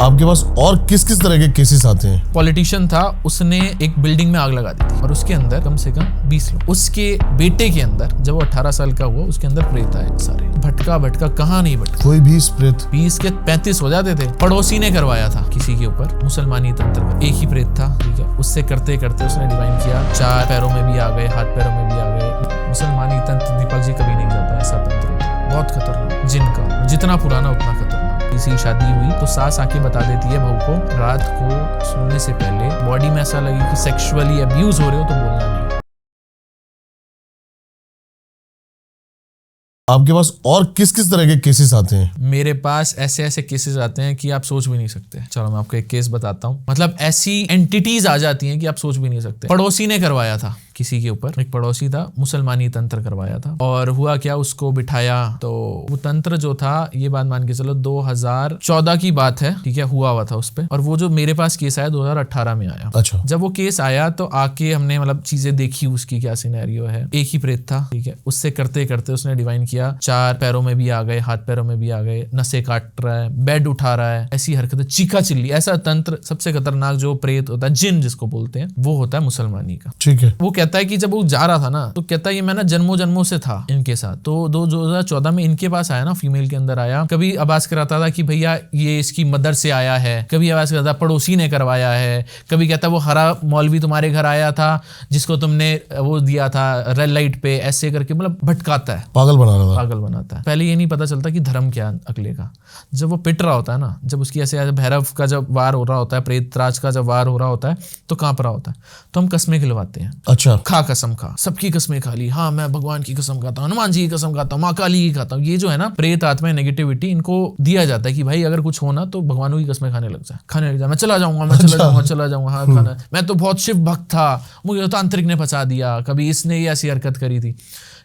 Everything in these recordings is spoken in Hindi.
आपके पास और किस किस तरह के केसेस आते हैं? पॉलिटिशियन था, उसने एक बिल्डिंग में आग लगा दी थी और उसके अंदर कम से कम 20 लोग। उसके बेटे के अंदर, जब वो 18 साल का हुआ, उसके अंदर प्रेत आए सारे। भटका कहाँ नहीं भटका, कोई भी प्रेत 20 के 35 हो जाते थे। पड़ोसी ने करवाया था किसी के ऊपर, मुसलमानी तंत्र का एक ही प्रेत था, ठीक है। उससे करते करते उसने डिवाइन किया, 4 पैरों में भी आ गए, हाथ पैरों में भी आ गए। मुसलमानी तंत्र दीपक जी कभी नहीं जाता, ऐसा तंत्र बहुत खतरनाक, जिनका जितना पुराना उतना खतरनाक। किसी की शादी हुई तो सास आके बता देती है बहू को, रात को सोने से पहले बॉडी में ऐसा लगे कि सेक्सुअली अब्यूज हो रहे हो तो बोलना नहीं। आपके पास और किस किस तरह के केसेस आते हैं? मेरे पास ऐसे ऐसे केसेस आते हैं कि आप सोच भी नहीं सकते। चलो मैं आपको एक केस बताता हूँ। मतलब ऐसी एंटिटीज आ जाती हैं कि आप सोच भी नहीं सकते। पड़ोसी ने करवाया था किसी के ऊपर, एक पड़ोसी था, मुसलमानी तंत्र करवाया था। और हुआ क्या, उसको बिठाया तो वो तंत्र जो था, ये बात मान के चलो 2014 की बात है, ठीक है, हुआ था उस पे। और वो जो मेरे पास केस आया 2018 में आया। अच्छा। जब वो केस आया तो आके हमने मतलब चीजें देखी, उसकी क्या सिनेरियो है। एक ही प्रेत था, ठीक है। उससे करते करते उसने डिवाइन किया, 4 पैरों में भी आ गए, हाथ पैरों में भी आ गए, नसें काट रहा है, बेड उठा रहा है, ऐसी हरकतें, चीखा चिल्ली। ऐसा तंत्र, सबसे खतरनाक जो प्रेत होता है, जिन जिसको बोलते हैं, वो होता है मुसलमानी का, ठीक है। वो कहता है कि जब वो जा रहा था ना, तो कहता है ये मैं ना जन्मों से था इनके साथ। तो 2014 में इनके पास आया ना, फीमेल के अंदर आया। कभी आवाज कराता था कि भैया ये इसकी मदर से आया है, कभी आवाज कराता पड़ोसी ने करवाया है, कभी कहता वो हरा मौलवी तुम्हारे घर आया था जिसको तुमने वो दिया था रेड लाइट पे, ऐसे करके मतलब भटकाता है, पागल बना रहा था, पागल बनाता है। पहले ये नहीं पता चलता कि धर्म क्या अगले का। जब वो पिट रहा होता है ना, जब उसकी ऐसे भैरव का जब वार हो रहा होता है, प्रेतराज का जब वार हो रहा होता है, तो कांप रहा होता है, तो हम कसमें खिलवाते हैं। अच्छा। खा कसम खा, सबकी कसमें खा ली। हाँ मैं भगवान की कसम खाता हूँ, हनुमान जी की कसम खाता हूँ, माँ काली की खाता हूँ। ये जो है ना प्रेत आत्मा नेगेटिविटी, इनको दिया जाता है कि भाई अगर कुछ होना तो भगवानों की कसमें खाने लग जाए, मैं चला जाऊंगा, मैं चला जाऊंगा, हाँ खाना, मैं तो बहुत शिव भक्त था, मुझे तांत्रिक ने फंसा दिया, कभी इसने ये ऐसी हरकत करी थी।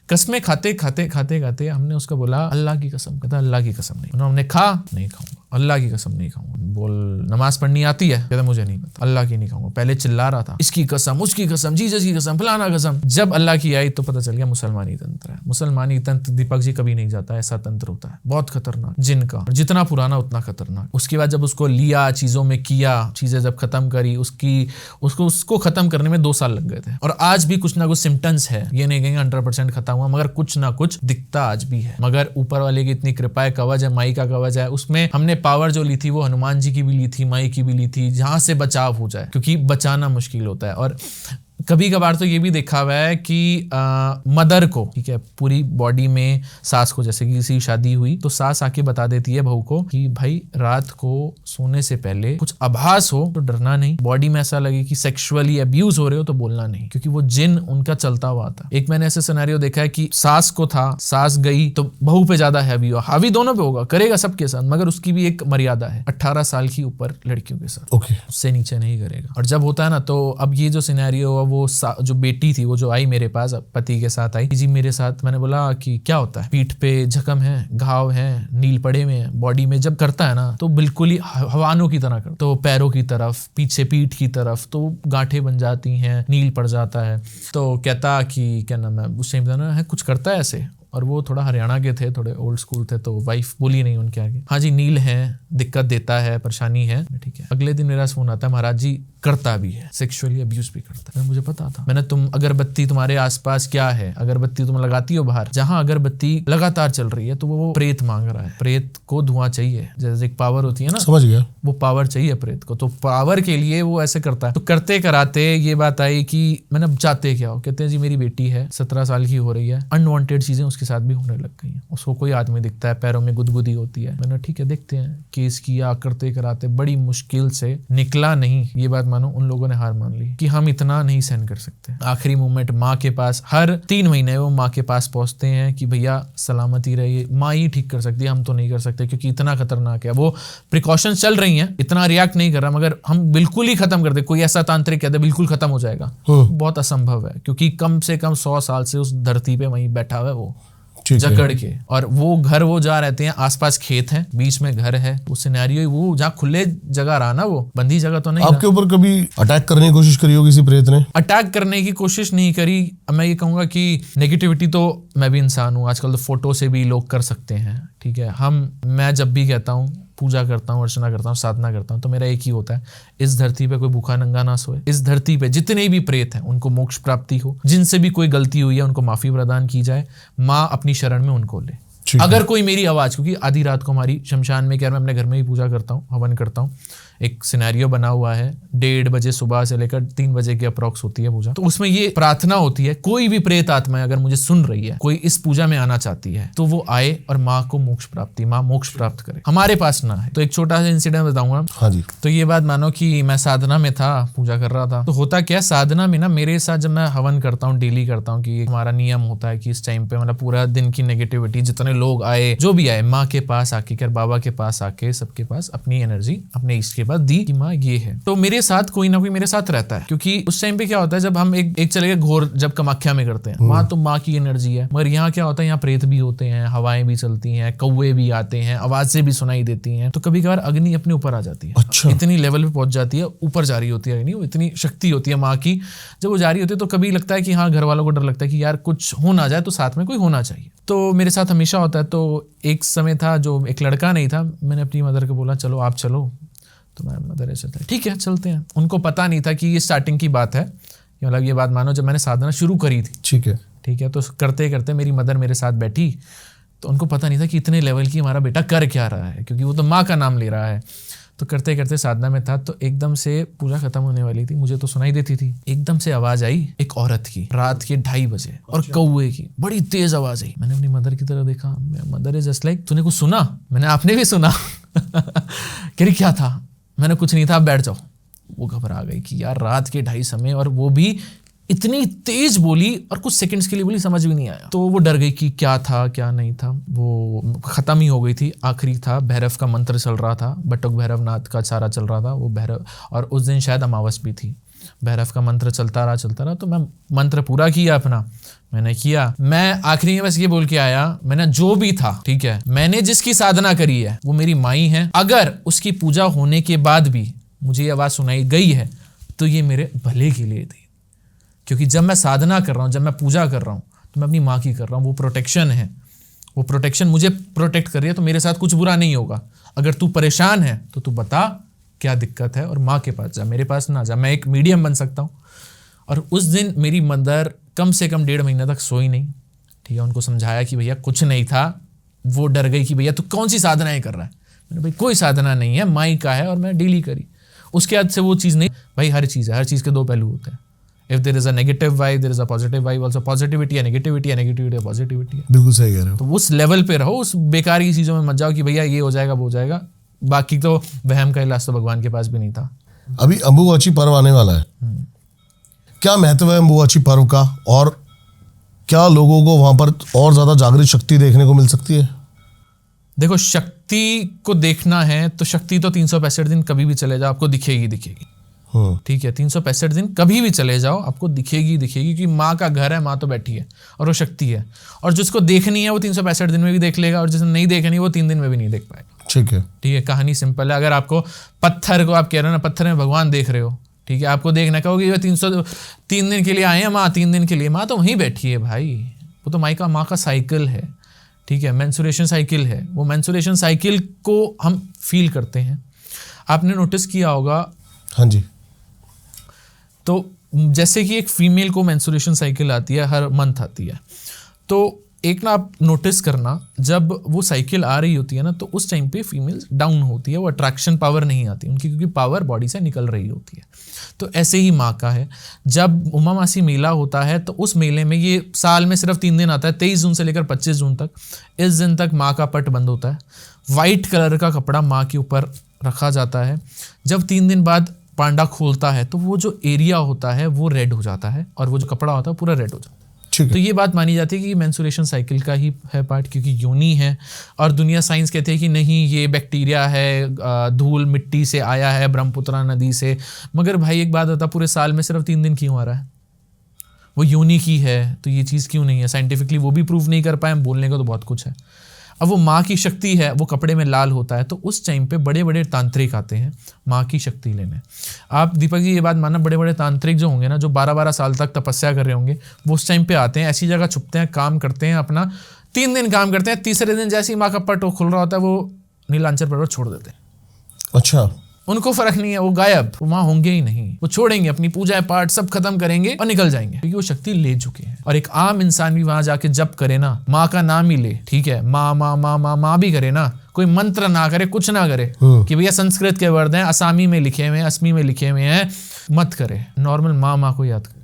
कसमें खाते खाते हमने उसको बोला अल्लाह की कसम, कहता अल्लाह की कसम नहीं। हमने खा, नहीं खाऊंगा, अल्लाह की कसम नहीं खाऊंगा। बोल नमाज पढ़नी आती है, कहता मुझे नहीं पता, अल्लाह की नहीं खाऊंगा। पहले चिल्ला रहा था इसकी कसम, उसकी कसम, जीसस की कसम, फलाना कसम। जब अल्लाह की आई तो पता चल गया मुसलमानी तंत्र है। मुसलमानी तंत्र दीपक जी कभी नहीं जाता, ऐसा तंत्र होता है, बहुत खतरनाक, जिनका जितना पुराना उतना खतरनाक। उसके बाद जब उसको लिया, चीजों में किया, चीजें जब खत्म करी, उसको खत्म करने में 2 साल लग गए थे। और आज भी कुछ ना कुछ सिम्टम्स है, ये नहीं कहेंगे 100% खत्म हुआ, मगर कुछ ना कुछ दिखता आज भी है। मगर ऊपर वाले की इतनी कृपा है, कवच है, माई का कवच है। उसमें हमने पावर जो ली थी वो हनुमान जी की भी ली थी, माई की भी ली थी, जहां से बचाव हो जाए, क्योंकि बचाना मुश्किल होता है। और कभी कभार तो ये भी देखा हुआ है कि मदर को, ठीक है, पूरी बॉडी में, सास को, जैसे कि किसी की शादी हुई तो सास आके बता देती है बहू को कि भाई रात को सोने से पहले कुछ आभास हो तो डरना नहीं, बॉडी में ऐसा लगे कि सेक्सुअली अब्यूज हो रहे हो तो बोलना नहीं, क्योंकि वो जिन उनका चलता हुआ आता। एक मैंने ऐसे सिनेरियो देखा है कि सास को था, सास गई तो बहू पे ज्यादा हैवी हुआ, हावी दोनों पे होगा, करेगा सबके साथ, मगर उसकी भी एक मर्यादा है, 18 साल की ऊपर लड़कियों के साथ, उससे नीचे नहीं करेगा। और जब होता है ना, तो अब ये जो सिनेरियो हुआ, वो जो बेटी थी वो जो आई मेरे पास, पति के साथ आई जी मेरे साथ, मैंने बोला कि क्या होता है, पीठ पे जख्म है, घाव है, नील पड़े हुए हैं बॉडी में। जब करता है ना तो बिल्कुल ही हवानों की तरह करता, तो पैरों की तरफ, पीछे पीठ की तरफ, तो गांठें बन जाती हैं, नील पड़ जाता है। तो कहता कि क्या नाम है, उस टाइम है कुछ करता है ऐसे। और वो थोड़ा हरियाणा के थे, थोड़े ओल्ड स्कूल थे, तो वाइफ बोली नहीं उनके आगे, हाँ जी नील है, दिक्कत देता है, परेशानी है, ठीक है। अगले दिन मेरा फोन आता है, महाराज जी करता भी है, सेक्सुअली अब्यूज भी करता है। मुझे पता था, मैंने, तुम अगरबत्ती तुम्हारे आसपास क्या है, अगरबत्ती तुम लगाती हो बाहर, जहां अगरबत्ती लगातार चल रही है तो वो प्रेत मांग रहा है, प्रेत को धुआं चाहिए, जैसे एक पावर होती है ना, समझ गया, वो पावर चाहिए प्रेत को, तो पावर के लिए वो ऐसे करता है। तो करते कराते ये बात आई कि मैंने चाहते क्या हो, कहते हैं जी मेरी बेटी है 17 साल की हो रही है, अनवांटेड चीजें उसके साथ भी होने लग गई हैं, उसको कोई आदमी दिखता है, पैरों में गुदगुदी होती है। मैंने ठीक है देखते हैं, केस किया, करते कराते बड़ी मुश्किल से निकला नहीं। ये बात मानो उन लोगों ने हार मान ली कि हम इतना नहीं सहन कर सकते। आखिरी मोमेंट माँ के पास, हर 3 महीने वो माँ के पास पहुंचते हैं कि भैया सलामती रहिए, माँ ही ठीक कर सकती है, हम तो नहीं कर सकते, क्योंकि इतना खतरनाक है। वो प्रिकॉशन चल रही हैं, इतना रिएक्ट नहीं कर रहा, मगर हम बिल्कुल ही खत्म कर दे, कोई ऐसा तांत्रिक कहते बिल्कुल खत्म हो जाएगा, बहुत असंभव है, क्योंकि कम से कम 100 साल से उस धरती पे वहीं बैठा हुआ है वो, जकड़ के। और वो घर वो जा रहते हैं, आसपास खेत है, बीच में घर है, वो सिनेरियो वो जहाँ खुले जगह रहा ना, वो बंदी जगह तो नहीं। आपके ऊपर कभी अटैक करने की कोशिश करी हो किसी प्रेत ने? अटैक करने की कोशिश नहीं करी। मैं ये कहूंगा कि नेगेटिविटी तो मैं भी इंसान हूँ, आजकल तो फोटो से भी लोग कर सकते हैं, ठीक है। मैं जब भी कहता हूँ पूजा करता हूँ, अर्चना करता हूँ, साधना करता हूँ, तो मेरा एक ही होता है, इस धरती पे कोई भूखा नंगा ना सोए, इस धरती पे जितने भी प्रेत हैं उनको मोक्ष प्राप्ति हो, जिनसे भी कोई गलती हुई है उनको माफी प्रदान की जाए, माँ अपनी शरण में उनको ले। अगर कोई मेरी आवाज, क्योंकि आधी रात को हमारी शमशान में, क्या मैं अपने घर में ही पूजा करता हूँ, हवन करता हूँ, एक सिनेरियो बना हुआ है, 1:30 बजे सुबह से लेकर 3 बजे की अप्रॉक्स होती है पूजा। तो उसमें ये प्रार्थना होती है, कोई भी प्रेत आत्मा अगर मुझे सुन रही है, कोई इस पूजा में आना चाहती है, तो वो आए और माँ को मोक्ष प्राप्ति, माँ मोक्ष प्राप्त करे, हमारे पास ना है। तो एक छोटा सा इंसिडेंट बताऊंगा। हाँ जी। तो ये बात मानो कि मैं साधना में था, पूजा कर रहा था, तो होता क्या, साधना में ना मेरे साथ जब मैं हवन करता हूँ, डेली करता हूँ, कि हमारा नियम होता है कि इस टाइम पे मतलब पूरा दिन की नेगेटिविटी, जितने लोग आए, जो भी आए, माँ के पास आके, कर बाबा के पास आके, सबके पास अपनी एनर्जी अपने इष्ट के पास दी कि माँ ये है। तो मेरे साथ कोई ना कोई मेरे साथ रहता है, क्योंकि उस टाइम पे क्या होता है, जब हम एक चले गए घोर, जब कामाख्या में करते हैं, वहां तो माँ की एनर्जी है, मगर यहाँ क्या होता है, यहाँ प्रेत भी होते हैं, हवाएं भी चलती हैं, कौवे भी आते हैं, आवाजें भी सुनाई देती हैं, तो कभी कभार अग्नि अपने ऊपर आ जाती है। अच्छा। इतनी लेवल पे पहुंच जाती है, ऊपर जा रही होती है अग्नि, इतनी शक्ति होती है माँ की, जब वो जा रही होती है तो कभी लगता है कि हाँ, घर वालों को डर लगता है कि यार कुछ हो ना जाए, तो साथ में कोई होना चाहिए। तो मेरे साथ हमेशा होता है। तो एक समय था जो एक लड़का नहीं था, मैंने अपनी मदर को बोला चलो आप चलो, तो मैं मदर ऐसे था, ठीक है चलते हैं। उनको पता नहीं था कि ये स्टार्टिंग की बात है, मतलब ये बात मानो जब मैंने साधना शुरू करी थी, ठीक है। तो करते करते मेरी मदर मेरे साथ बैठी, तो उनको पता नहीं था कि इतने लेवल की हमारा बेटा कर क्या रहा है, क्योंकि वो तो माँ का नाम ले रहा है। तो करते करते साधना में था, तो एकदम से पूजा खत्म होने वाली थी, मुझे तो सुनाई देती थी, एकदम से आवाज आई एक औरत की, रात के 2:30 बजे, और कौवे की बड़ी तेज आवाज आई। मैंने अपनी मदर की तरफ देखा, मदर इज जस्ट लाइक, तूने कुछ सुना? मैंने, आपने भी सुना? कह रही क्या था? मैंने, कुछ नहीं था, आप बैठ जाओ। वो घबरा गई कि यार रात के 2:30 समय, और वो भी इतनी तेज बोली, और कुछ सेकंड्स के लिए बोली, समझ भी नहीं आया। तो वो डर गई कि क्या था क्या नहीं था। वो खत्म ही हो गई थी, आखिरी था, भैरव का मंत्र चल रहा था, बटुक भैरवनाथ का सारा चल रहा था वो भैरव, और उस दिन शायद अमावस भी थी। भैरव का मंत्र चलता रहा, तो मैं मंत्र पूरा किया अपना, मैंने किया, मैं आखिरी में बस ये बोल के आया, मैंने जो भी था, ठीक है, मैंने जिसकी साधना करी है वो मेरी माई है, अगर उसकी पूजा होने के बाद भी मुझे ये आवाज़ सुनाई गई है तो ये मेरे भले के लिए थी, क्योंकि जब मैं साधना कर रहा हूँ, जब मैं पूजा कर रहा हूँ, तो मैं अपनी माँ की कर रहा हूँ, वो प्रोटेक्शन है, वो प्रोटेक्शन मुझे प्रोटेक्ट कर रही है, तो मेरे साथ कुछ बुरा नहीं होगा। अगर तू परेशान है तो तू बता क्या दिक्कत है, और माँ के पास जा, मेरे पास ना जा, मैं एक मीडियम बन सकता हूँ। और उस दिन मेरी मदर कम से कम 1.5 महीने तक सोई नहीं, ठीक है। उनको समझाया कि भैया कुछ नहीं था, वो डर गई कि भैया तू कौन सी साधनाएं कर रहा है। मैंने, भाई कोई साधना नहीं है, माई का है, और मैं डेली करी। उसके बाद से वो चीज़ नहीं, भाई हर चीज़ है, हर चीज़ के 2 पहलू होते हैं। If there is a negative vibe, there is a positive vibe also. Positivity है, negativity है, negativity है, positivity है। बिल्कुल सही कह रहे हो। तो उस लेवल पे रहो, उस बेकार की चीज़ों में मत जाओ कि भैया ये हो जाएगा वो हो जाएगा। बाकी तो वहम का इलाज तो भगवान के पास भी नहीं था। अभी अंबुबाची पर्व आने वाला है, क्या महत्व है अंबुबाची पर्व का, और क्या लोगों को वहां पर और ज्यादा जागृत शक्ति देखने को मिल सकती है? देखो, शक्ति को देखना है तो शक्ति तो 365 दिन कभी भी चले जाओ आपको दिखेगी, ठीक है। 365 दिन कभी भी चले जाओ आपको दिखेगी, क्योंकि माँ का घर है, माँ तो बैठी है और वो शक्ति है। और जिसको देखनी है वो 365 दिन में भी देख लेगा, और जिसने नहीं देखनी वो 3 दिन में भी नहीं देख पाएगा, ठीक है। कहानी सिंपल है। अगर आपको पत्थर को, आप कह रहे हो ना पत्थर में भगवान देख रहे हो, ठीक है, आपको देखना, कहोगे 3 दिन के लिए आए हैं माँ, 3 दिन के लिए, माँ तो वहीं बैठी है भाई, वो तो माँ का साइकिल है, ठीक है, मेंसुरेशन साइकिल है। वो मेंसुरेशन साइकिल को हम फील करते हैं। आपने नोटिस किया होगा, हाँ जी, तो जैसे कि एक फीमेल को मेंसुरेशन साइकिल आती है, हर मंथ आती है, तो एक ना आप नोटिस करना, जब वो साइकिल आ रही होती है ना, तो उस टाइम पे फीमेल डाउन होती है, वो अट्रैक्शन पावर नहीं आती उनकी, क्योंकि पावर बॉडी से निकल रही होती है। तो ऐसे ही माँ का है, जब उमा मासी मेला होता है तो उस मेले में, ये साल में सिर्फ 3 दिन आता है, 23 जून से लेकर 25 जून तक। इस दिन तक माँ का पट बंद होता है, वाइट कलर का कपड़ा माँ के ऊपर रखा जाता है। जब 3 दिन बाद पांडा खोलता है तो वो जो एरिया होता है वो रेड हो जाता है, और वो जो कपड़ा होता है पूरा रेड हो जाता है। तो ये बात मानी जाती है कि मेंसुरेशन साइकिल का ही है पार्ट, क्योंकि योनि है। और दुनिया साइंस कहते हैं कि नहीं, ये बैक्टीरिया है, धूल मिट्टी से आया है, ब्रह्मपुत्रा नदी से। मगर भाई एक बात बता, पूरे साल में सिर्फ 3 दिन क्यों आ रहा है? वो योनि की है, तो ये चीज़ क्यों नहीं है? साइंटिफिकली वो भी प्रूव नहीं कर पाए, बोलने का तो बहुत कुछ है। अब वो माँ की शक्ति है, वो कपड़े में लाल होता है, तो उस टाइम पे बड़े बड़े तांत्रिक आते हैं माँ की शक्ति लेने। आप दीपक जी ये बात मानना, बड़े बड़े तांत्रिक जो होंगे ना, जो 12-12 साल तक तपस्या कर रहे होंगे, वो उस टाइम पे आते हैं, ऐसी जगह छुपते हैं, काम करते हैं अपना, 3 दिन काम करते हैं, तीसरे दिन जैसे ही माँ का पट खुल रहा होता है वो नीलांचल पर्वत छोड़ देते हैं। अच्छा, उनको फर्क नहीं है, वो गायब, वो वहां होंगे ही नहीं, वो छोड़ेंगे अपनी पूजा पाठ सब खत्म करेंगे और निकल जाएंगे, क्योंकि वो शक्ति ले चुके हैं। और एक आम इंसान भी वहां जाके जप करे ना, माँ का नाम ही ले, ठीक है, माँ माँ माँ माँ माँ भी करे ना, कोई मंत्र ना करे, कुछ ना करे कि भैया संस्कृत के वर्ड हैं, असामी में लिखे हुए हैं, असमी में लिखे हुए हैं, मत करे। नॉर्मल माँ को याद करे,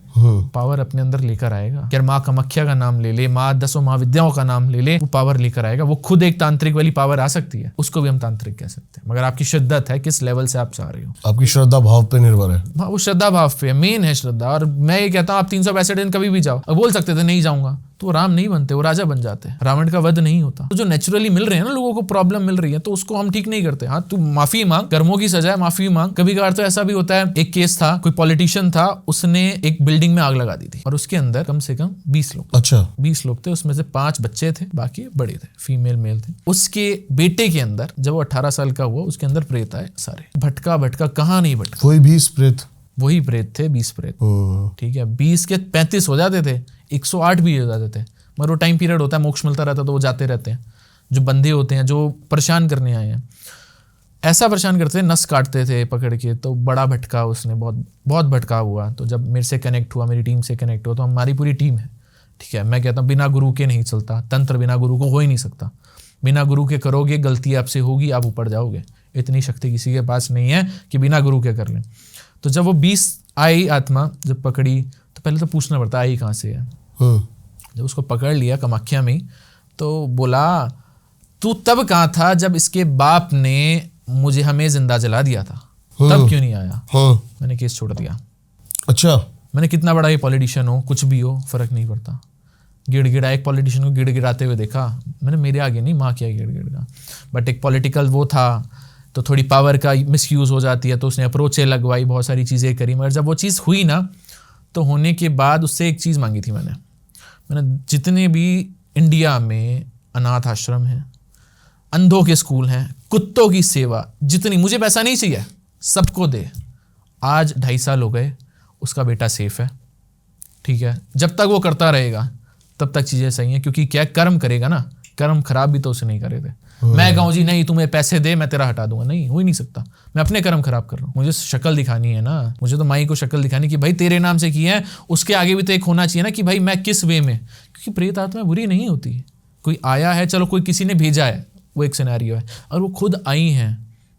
पावर अपने अंदर लेकर आएगा। यार माँ कामाख्या का नाम ले ले, माँ 10 महाविद्याओं का नाम ले ले, वो पावर लेकर आएगा। वो खुद एक तांत्रिक वाली पावर आ सकती है, उसको भी हम तांत्रिक कह सकते हैं, मगर आपकी शिद्दत है, किस लेवल से आप चाह रहे हो। आपकी श्रद्धा भाव पे निर्भर है। वो श्रद्धा भाव पे मेन है श्रद्धा। और मैं ये कहता हूँ आप 365 दिन कभी भी जाओ। अब बोल सकते थे नहीं जाऊंगा, तो वो राम नहीं बनते, वो राजा बन जाते हैं, रावण का वध नहीं होता। तो जो नेचुरली मिल रहे हैं ना लोगों को, प्रॉब्लम मिल रही है, तो उसको हम ठीक नहीं करते। हाँ तू माफी मांग, कर्मों की सजा है, माफी मांग। कभी कभार तो ऐसा भी होता है, एक केस था, कोई पॉलिटिशियन था, उसने एक बिल्डिंग में आग लगा दी थी और उसके अंदर कम से कम 20 लोग। अच्छा, 20 लोग थे, उसमें से 5 बच्चे थे, बाकी बड़े थे, फीमेल मेल थे। उसके बेटे के अंदर, जब वो 18 साल का हुआ, उसके अंदर प्रेत आए सारे। भटका कहाँ नहीं भटका, कोई भी प्रेत, वही प्रेत थे, 20 प्रेत, ठीक है। 20 के 35 हो जाते थे, 108 भी हो जाते थे, मगर वो टाइम पीरियड होता है, मोक्ष मिलता रहता, तो वो जाते रहते हैं। जो बंदे होते हैं, जो परेशान करने आए हैं, ऐसा परेशान करते थे, नस काटते थे पकड़ के। तो बड़ा भटका उसने, बहुत भटका हुआ। तो जब मेरे से कनेक्ट हुआ, मेरी टीम से कनेक्ट हुआ, तो हमारी पूरी टीम है, ठीक है। मैं कहता हूँ बिना गुरु के नहीं चलता, तंत्र बिना गुरु को हो ही नहीं सकता। बिना गुरु के करोगे, गलती आपसे होगी, आप ऊपर जाओगे। इतनी शक्ति किसी के पास नहीं है कि बिना गुरु के कर लें। तो जब वो 20 आई आत्मा जब पकड़ी, तो पहले तो पूछना पड़ता आई कहाँ से है। जब उसको पकड़ लिया कामाख्या में, तो बोला तू तब कहाँ था जब इसके बाप ने मुझे हमें जिंदा जला दिया था, तब क्यों नहीं आया। मैंने केस छोड़ दिया। अच्छा, मैंने कितना बड़ा ये पॉलिटिशियन हो, कुछ भी हो, फर्क नहीं पड़ता। गिड़गिड़ा, एक पॉलिटिशियन को गिड़गिड़ाते हुए देखा मैंने, मेरे आगे नहीं, माँ क्या गिड़गिड़ा। बट एक पॉलिटिकल वो था, तो थोड़ी पावर का मिसयूज हो जाती है, तो उसने अप्रोचें लगवाई, बहुत सारी चीज़ें करी। मगर जब वो चीज़ हुई ना, तो होने के बाद उससे एक चीज़ मांगी थी मैंने जितने भी इंडिया में अनाथ आश्रम हैं, अंधों के स्कूल हैं, कुत्तों की सेवा, जितनी, मुझे पैसा नहीं चाहिए, सबको दे। आज 2.5 साल हो गए, उसका बेटा सेफ है, ठीक है। जब तक वो करता रहेगा तब तक चीज़ें सही हैं, क्योंकि क्या कर्म करेगा ना, कर्म खराब भी तो उसे नहीं करे थे। मैं कहूँ जी नहीं तुम्हें पैसे दे, मैं तेरा हटा दूंगा, नहीं, हो ही नहीं सकता। मैं अपने कर्म खराब कर रहा हूँ, मुझे शक्ल दिखानी है ना, मुझे तो माई को शक्ल दिखानी कि भाई तेरे नाम से किया है, उसके आगे भी तो एक होना चाहिए ना कि भाई मैं किस वे में, क्योंकि प्रेत आत्मा बुरी नहीं होती। कोई आया है, चलो कोई किसी ने भेजा है, वो एक सिनेरियो है, और वो खुद आई हैं,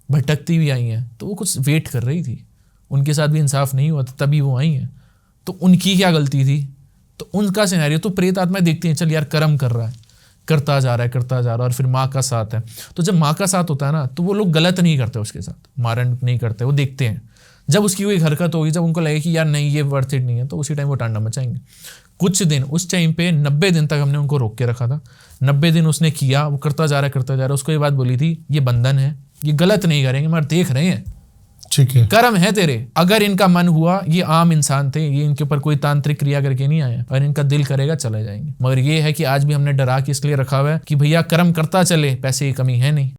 भटकती हुई आई हैं, तो वो कुछ वेट कर रही थी, उनके साथ भी इंसाफ नहीं हुआ, तभी वो आई हैं, तो उनकी क्या गलती थी, तो उनका सिनेरियो। तो प्रेत आत्मा देखती हैं, चल यार कर्म कर रहा है, करता जा रहा है, और फिर माँ का साथ है। तो जब माँ का साथ होता है ना, तो वो लोग गलत नहीं करते उसके साथ, मारण नहीं करते, वो देखते हैं। जब उसकी कोई हरकत होगी, जब उनको लगे कि यार नहीं ये वर्थ इट नहीं है, तो उसी टाइम वो टांडा मचाएंगे। कुछ दिन उस टाइम पे 90 दिन तक हमने उनको रोक के रखा था। 90 दिन उसने किया, वो करता जा रहा है। उसको ये बात बोली थी, ये बंधन है, ये गलत नहीं करेंगे, मगर देख रहे हैं, ठीक है, कर्म है तेरे। अगर इनका मन हुआ, ये आम इंसान थे, ये इनके ऊपर कोई तांत्रिक क्रिया करके नहीं आए, और इनका दिल करेगा चले जाएंगे। मगर ये है कि आज भी हमने डरा के इसलिए रखा हुआ है कि भैया कर्म करता चले, पैसे की कमी है नहीं।